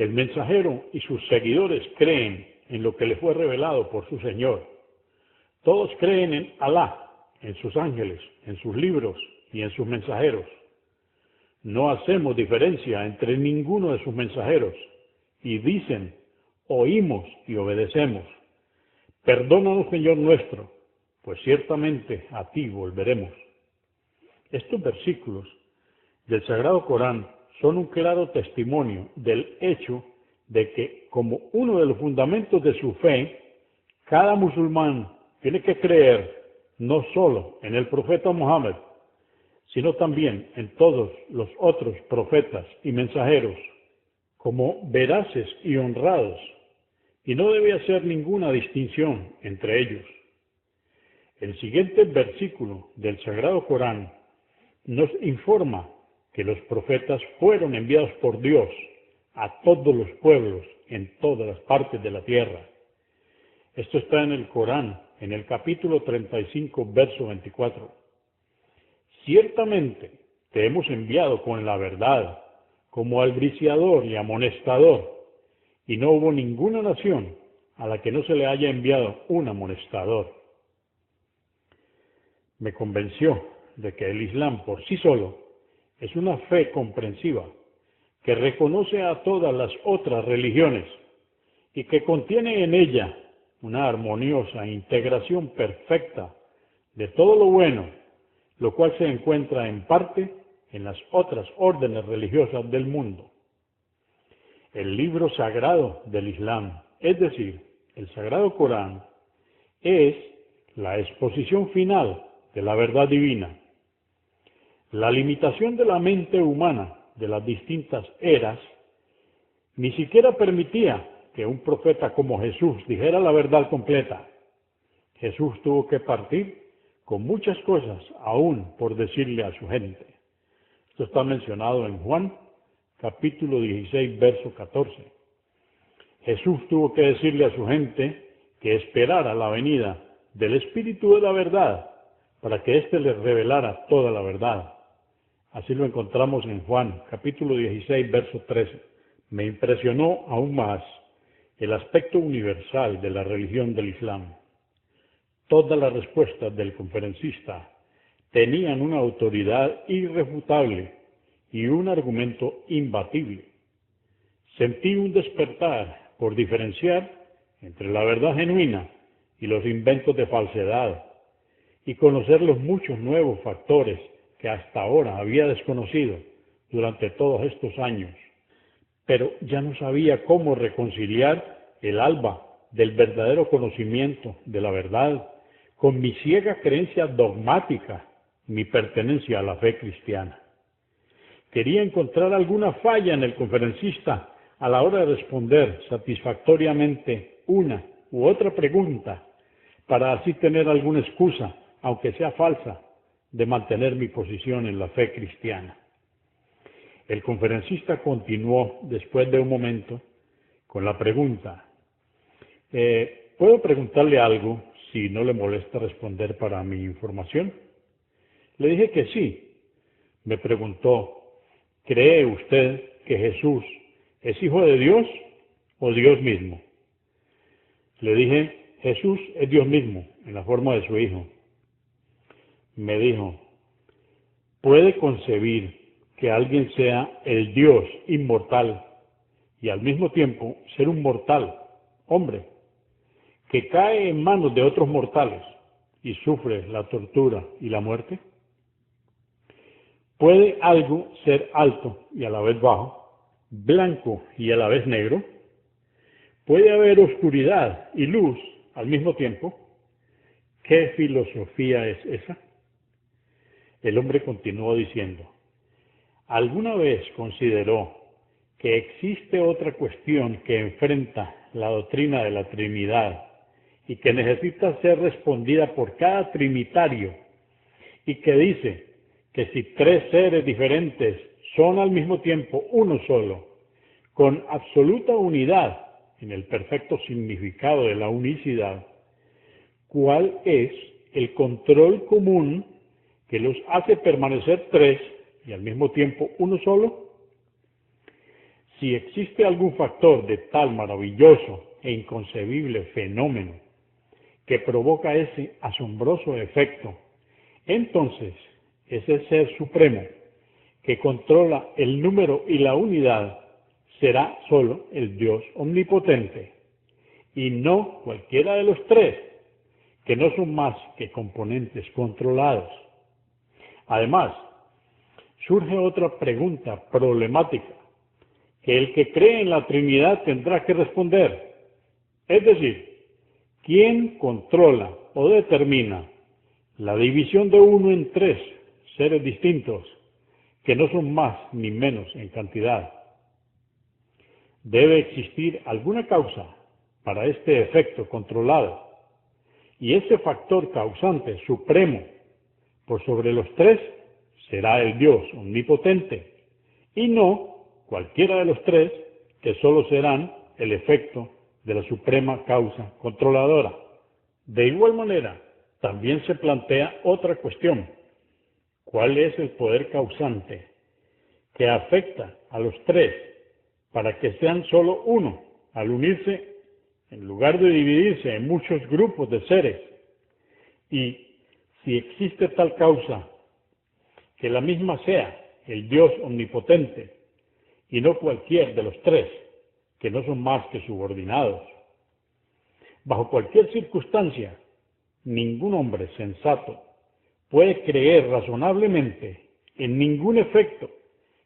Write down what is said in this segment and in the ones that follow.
El mensajero y sus seguidores creen en lo que le fue revelado por su Señor. Todos creen en Alá, en sus ángeles, en sus libros y en sus mensajeros. No hacemos diferencia entre ninguno de sus mensajeros y dicen, oímos y obedecemos. Perdónanos, Señor nuestro, pues ciertamente a ti volveremos. Estos versículos del Sagrado Corán son un claro testimonio del hecho de que, como uno de los fundamentos de su fe, cada musulmán tiene que creer no solo en el profeta Muhammad, sino también en todos los otros profetas y mensajeros, como veraces y honrados, y no debe hacer ninguna distinción entre ellos. El siguiente versículo del Sagrado Corán nos informa que los profetas fueron enviados por Dios a todos los pueblos en todas las partes de la tierra. Esto está en el Corán, en el capítulo 35, verso 24. Ciertamente te hemos enviado con la verdad, como albriciador y amonestador, y no hubo ninguna nación a la que no se le haya enviado un amonestador. Me convenció de que el Islam por sí solo es una fe comprensiva que reconoce a todas las otras religiones y que contiene en ella una armoniosa integración perfecta de todo lo bueno, lo cual se encuentra en parte en las otras órdenes religiosas del mundo. El libro sagrado del Islam, es decir, el Sagrado Corán, es la exposición final de la verdad divina. La limitación de la mente humana de las distintas eras ni siquiera permitía que un profeta como Jesús dijera la verdad completa. Jesús tuvo que partir con muchas cosas aún por decirle a su gente. Esto está mencionado en Juan, capítulo 16, verso 14. Jesús tuvo que decirle a su gente que esperara la venida del Espíritu de la verdad para que éste les revelara toda la verdad. Así lo encontramos en Juan, capítulo 16, verso 13. Me impresionó aún más el aspecto universal de la religión del Islam. Todas las respuestas del conferencista tenían una autoridad irrefutable y un argumento imbatible. Sentí un despertar por diferenciar entre la verdad genuina y los inventos de falsedad y conocer los muchos nuevos factores que hasta ahora había desconocido durante todos estos años, pero ya no sabía cómo reconciliar el alba del verdadero conocimiento de la verdad con mi ciega creencia dogmática, mi pertenencia a la fe cristiana. Quería encontrar alguna falla en el conferencista a la hora de responder satisfactoriamente una u otra pregunta, para así tener alguna excusa, aunque sea falsa, de mantener mi posición en la fe cristiana. El conferencista continuó después de un momento con la pregunta, ¿puedo preguntarle algo si no le molesta responder para mi información? Le dije que sí. Me preguntó, ¿cree usted que Jesús es hijo de Dios o Dios mismo? Le dije, Jesús es Dios mismo en la forma de su hijo. Me dijo, ¿puede concebir que alguien sea el Dios inmortal y al mismo tiempo ser un mortal, hombre, que cae en manos de otros mortales y sufre la tortura y la muerte? ¿Puede algo ser alto y a la vez bajo, blanco y a la vez negro? ¿Puede haber oscuridad y luz al mismo tiempo? ¿Qué filosofía es esa? El hombre continuó diciendo, ¿alguna vez consideró que existe otra cuestión que enfrenta la doctrina de la Trinidad y que necesita ser respondida por cada trinitario y que dice que si tres seres diferentes son al mismo tiempo uno solo, con absoluta unidad en el perfecto significado de la unicidad, ¿cuál es el control común que los hace permanecer tres y al mismo tiempo uno solo? Si existe algún factor de tal maravilloso e inconcebible fenómeno que provoca ese asombroso efecto, entonces ese ser supremo que controla el número y la unidad será solo el Dios omnipotente, y no cualquiera de los tres, que no son más que componentes controlados. Además, surge otra pregunta problemática que el que cree en la Trinidad tendrá que responder. Es decir, ¿quién controla o determina la división de uno en tres seres distintos que no son más ni menos en cantidad? Debe existir alguna causa para este efecto controlado, y ese factor causante supremo por sobre los tres será el Dios omnipotente, y no cualquiera de los tres, que solo serán el efecto de la suprema causa controladora. De igual manera, también se plantea otra cuestión: ¿cuál es el poder causante que afecta a los tres para que sean solo uno al unirse en lugar de dividirse en muchos grupos de seres? Y si existe tal causa, que la misma sea el Dios omnipotente y no cualquier de los tres, que no son más que subordinados. Bajo cualquier circunstancia, ningún hombre sensato puede creer razonablemente en ningún efecto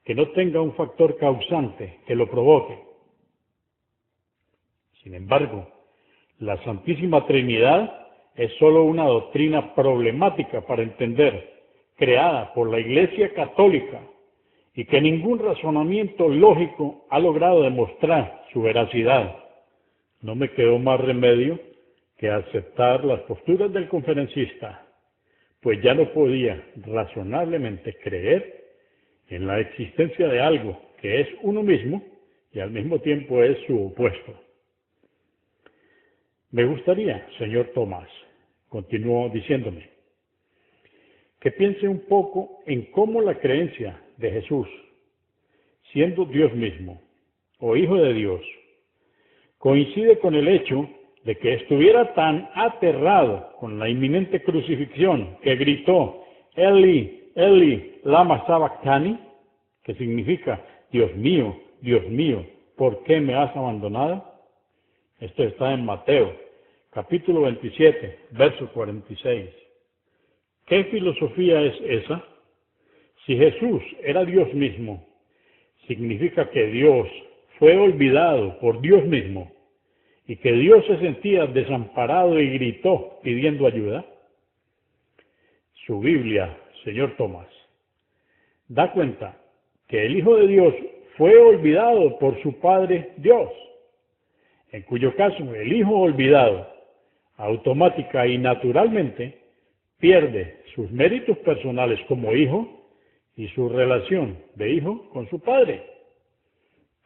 que no tenga un factor causante que lo provoque. Sin embargo, la Santísima Trinidad es sólo una doctrina problemática para entender, creada por la Iglesia Católica, y que ningún razonamiento lógico ha logrado demostrar su veracidad. No me quedó más remedio que aceptar las posturas del conferencista, pues ya no podía razonablemente creer en la existencia de algo que es uno mismo y al mismo tiempo es su opuesto. Me gustaría, señor Tomás, continuó diciéndome, que piense un poco en cómo la creencia de Jesús, siendo Dios mismo o Hijo de Dios, coincide con el hecho de que estuviera tan aterrado con la inminente crucifixión que gritó: Eli, Eli, lama sabachthani, que significa: Dios mío, ¿por qué me has abandonado? Esto está en Mateo, capítulo 27, verso 46. ¿Qué filosofía es esa? Si Jesús era Dios mismo, significa que Dios fue olvidado por Dios mismo y que Dios se sentía desamparado y gritó pidiendo ayuda. Su Biblia, señor Tomás, da cuenta que el Hijo de Dios fue olvidado por su Padre Dios, en cuyo caso el Hijo olvidado automática y naturalmente pierde sus méritos personales como hijo y su relación de hijo con su padre.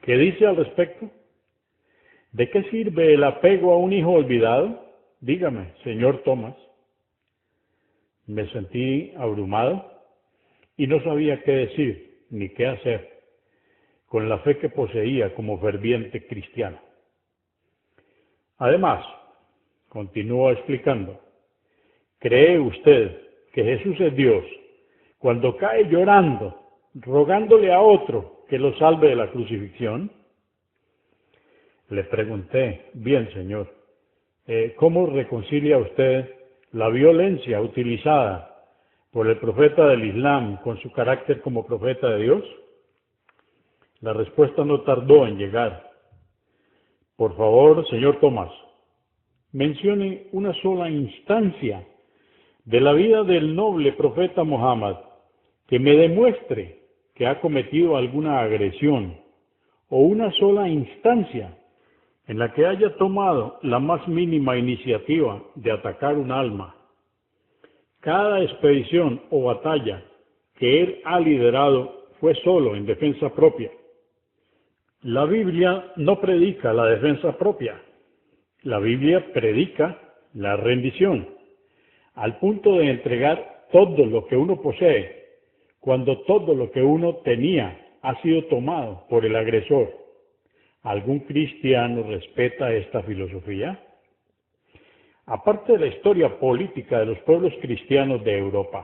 ¿Qué dice al respecto? ¿De qué sirve el apego a un hijo olvidado? Dígame, señor Tomás. Me sentí abrumado y no sabía qué decir ni qué hacer con la fe que poseía como ferviente cristiano. Además, continuó explicando, ¿cree usted que Jesús es Dios cuando cae llorando, rogándole a otro que lo salve de la crucifixión? Le pregunté, bien, señor, ¿cómo reconcilia usted la violencia utilizada por el profeta del Islam con su carácter como profeta de Dios? La respuesta no tardó en llegar. Por favor, señor Tomás, mencione una sola instancia de la vida del noble profeta Muhammad que me demuestre que ha cometido alguna agresión, o una sola instancia en la que haya tomado la más mínima iniciativa de atacar un alma. Cada expedición o batalla que él ha liderado fue solo en defensa propia. La Biblia no predica la defensa propia. La Biblia predica la rendición, al punto de entregar todo lo que uno posee, cuando todo lo que uno tenía ha sido tomado por el agresor. ¿Algún cristiano respeta esta filosofía? Aparte de la historia política de los pueblos cristianos de Europa,